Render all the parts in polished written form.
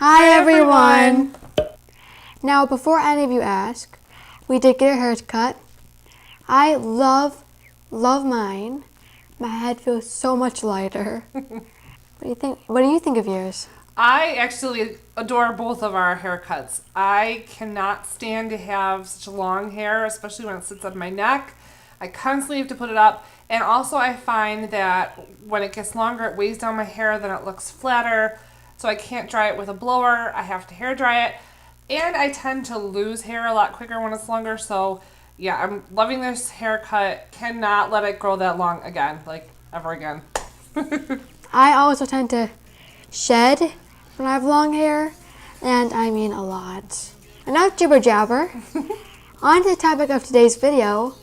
Hi everyone! Now, before any of you ask, we did get a haircut. I love mine. My head feels so much lighter. What do you think? What do you think of yours? I actually adore both of our haircuts. I cannot stand to have such long hair, especially when it sits on my neck. I constantly have to put it up. And also I find that when it gets longer, it weighs down my hair, then it looks flatter. So I can't dry it with a blower. I have to hair dry it. And I tend to lose hair a lot quicker when it's longer. So yeah, I'm loving this haircut. Cannot let it grow that long again, like ever again. I also tend to shed when I have long hair, and I mean a lot. Enough jibber jabber. On to the topic of today's video.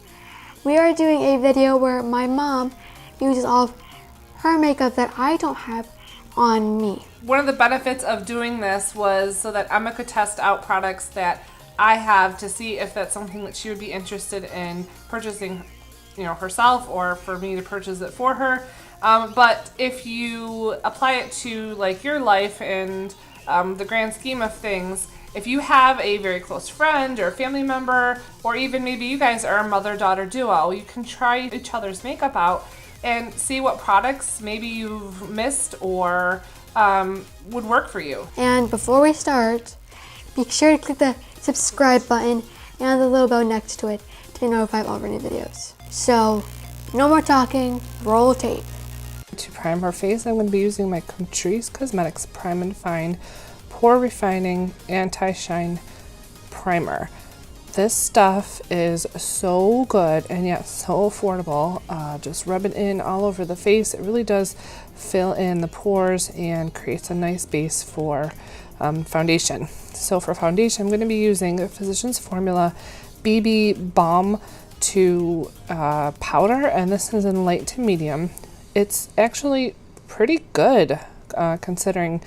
We are doing a video where my mom uses all of her makeup that I don't have on me. One of the benefits of doing this was so that Emma could test out products that I have to see if that's something that she would be interested in purchasing, herself, or for me to purchase it for her. But if you apply it to like your life and the grand scheme of things, if you have a very close friend or family member, or even maybe you guys are a mother-daughter duo, you can try each other's makeup out and see what products maybe you've missed or would work for you. And before we start, be sure to click the subscribe button and the little bell next to it to be notified of all of our new videos. So, no more talking, roll tape. To prime her face, I'm going to be using my Catrice Cosmetics Prime and Find Pore Refining Anti-Shine Primer. This stuff is so good and yet so affordable. Just rub it in all over the face. It really does fill in the pores and creates a nice base for foundation. So for foundation, I'm going to be using Physicians Formula BB Balm to powder, and this is in light to medium. It's actually pretty good considering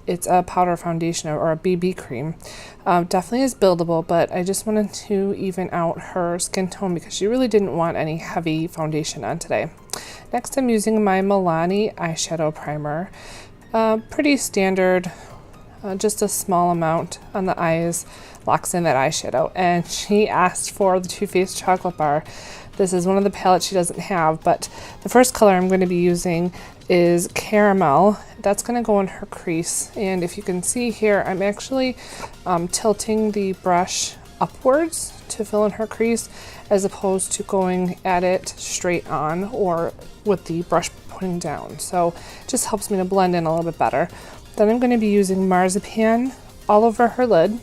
it's a powder foundation or a BB cream. Definitely is buildable, but I just wanted to even out her skin tone because she really didn't want any heavy foundation on today. Next, I'm using my Milani eyeshadow primer. Pretty standard, just a small amount on the eyes, locks in that eyeshadow. And she asked for the Too Faced chocolate bar. This is one of the palettes she doesn't have, but the first color I'm going to be using is Caramel. That's going to go in her crease, and if you can see here, I'm actually tilting the brush upwards to fill in her crease as opposed to going at it straight on or with the brush pointing down. So it just helps me to blend in a little bit better. Then I'm going to be using Marzipan all over her lid,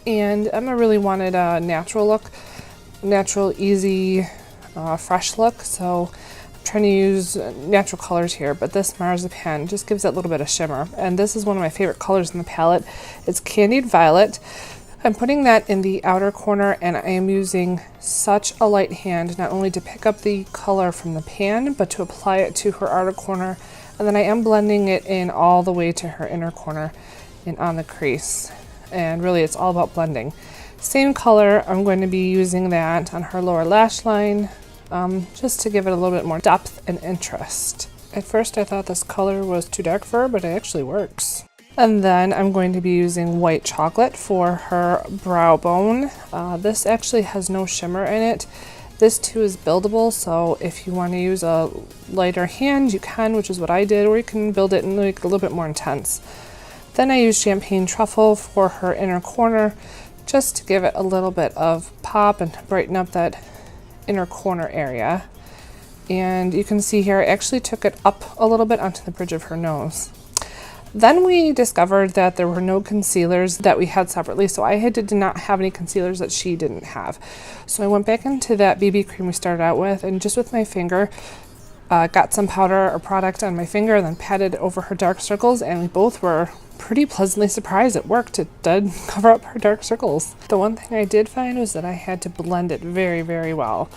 and Emma really wanted a natural look. Natural, easy, fresh look, so I'm trying to use natural colors here, but this Marzipan just gives that little bit of shimmer, and this is one of my favorite colors in the palette. It's Candied Violet. I'm putting that in the outer corner, and I am using such a light hand not only to pick up the color from the pan, but to apply it to her outer corner, and then I am blending it in all the way to her inner corner and on the crease, and really it's all about blending. Same color, I'm going to be using that on her lower lash line, just to give it a little bit more depth and interest. At first I thought this color was too dark for her, but it actually works. And then I'm going to be using white chocolate for her brow bone. This actually has no shimmer in it. This too is buildable, so if you want to use a lighter hand, you can, which is what I did, or you can build it and make it a little bit more intense. Then I used Champagne Truffle for her inner corner, just to give it a little bit of pop and brighten up that inner corner area. And you can see here I actually took it up a little bit onto the bridge of her nose. Then we discovered that there were no concealers that we had separately, so I did not have any concealers that she didn't have. So I went back into that BB cream we started out with, and just with my finger got some powder or product on my finger, then patted over her dark circles, and we both were pretty pleasantly surprised it worked. It did cover up her dark circles. The one thing I did find was that I had to blend it very, very well.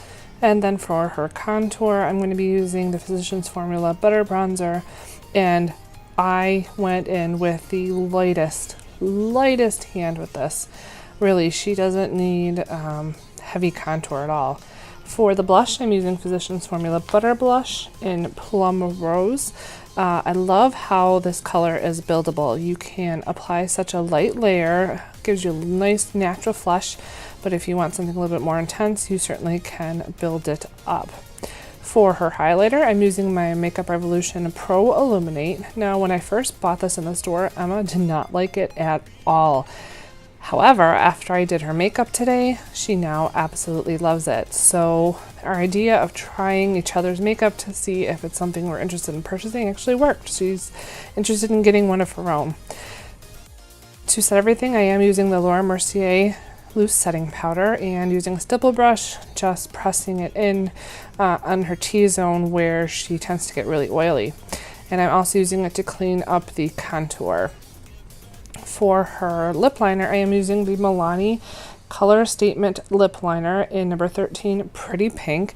And then for her contour, I'm going to be using the Physicians Formula Butter Bronzer, and I went in with the lightest hand with this. Really, she doesn't need heavy contour at all. For the blush, I'm using Physicians Formula Butter Blush in Plum Rose. I love how this color is buildable. You can apply such a light layer, gives you a nice natural flush, but if you want something a little bit more intense, you certainly can build it up. For her highlighter, I'm using my Makeup Revolution Pro Illuminate. Now, when I first bought this in the store, Emma did not like it at all. However, after I did her makeup today, she now absolutely loves it. So our idea of trying each other's makeup to see if it's something we're interested in purchasing actually worked. She's interested in getting one of her own. To set everything, I am using the Mercier loose setting powder and using a stipple brush, just pressing it in on her T-zone where she tends to get really oily. And I'm also using it to clean up the contour. For her lip liner, I am using the Milani Color Statement Lip Liner in number 13, Pretty Pink.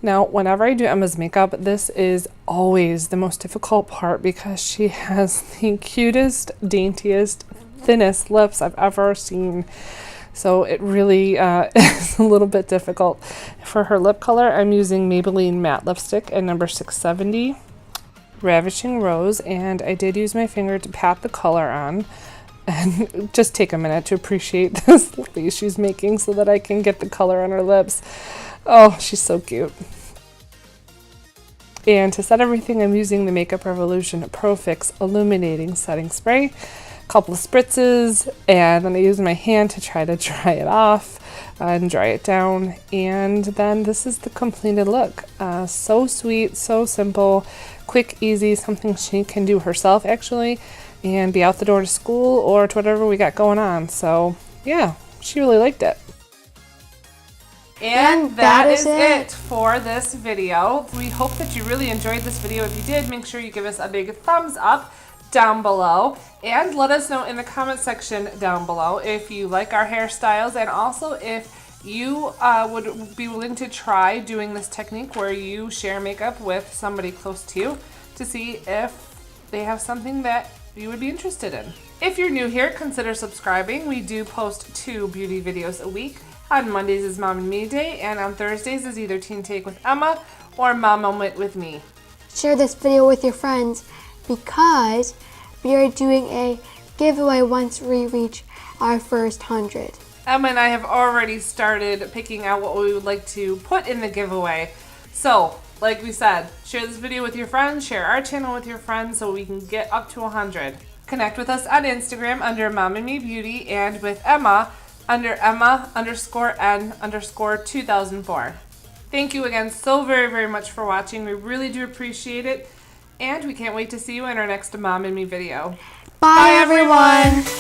Now, whenever I do Emma's makeup, this is always the most difficult part because she has the cutest, daintiest, thinnest lips I've ever seen. So it really is a little bit difficult. For her lip color, I'm using Maybelline Matte Lipstick in number 670, Ravishing Rose, and I did use my finger to pat the color on. And just take a minute to appreciate this face she's making so that I can get the color on her lips. Oh, she's so cute. And to set everything, I'm using the Makeup Revolution Pro Fix Illuminating Setting Spray. A couple of spritzes, and then I use my hand to try to dry it off and dry it down. And then this is the completed look. So sweet, so simple, quick, easy, something she can do herself actually, and be out the door to school or to whatever we got going on. So yeah, she really liked it. And that is it for this video. We hope that you really enjoyed this video. If you did, make sure you give us a big thumbs up down below and let us know in the comment section down below if you like our hairstyles, and also if you would be willing to try doing this technique where you share makeup with somebody close to you to see if they have something that you would be interested in. If you're new here, consider subscribing. We do post 2 beauty videos a week. On Mondays is Mom and Me Day, and on Thursdays is either Teen Take with Emma or Mom Moment with me. Share this video with your friends because we are doing a giveaway once we reach our first 100. Emma and I have already started picking out what we would like to put in the giveaway. So, like we said, share this video with your friends, share our channel with your friends so we can get up to 100. Connect with us on Instagram under MomNMeBeauty and with Emma under Emma_N_2004. Thank you again so very, very much for watching. We really do appreciate it. And we can't wait to see you in our next Mom and Me video. Bye everyone!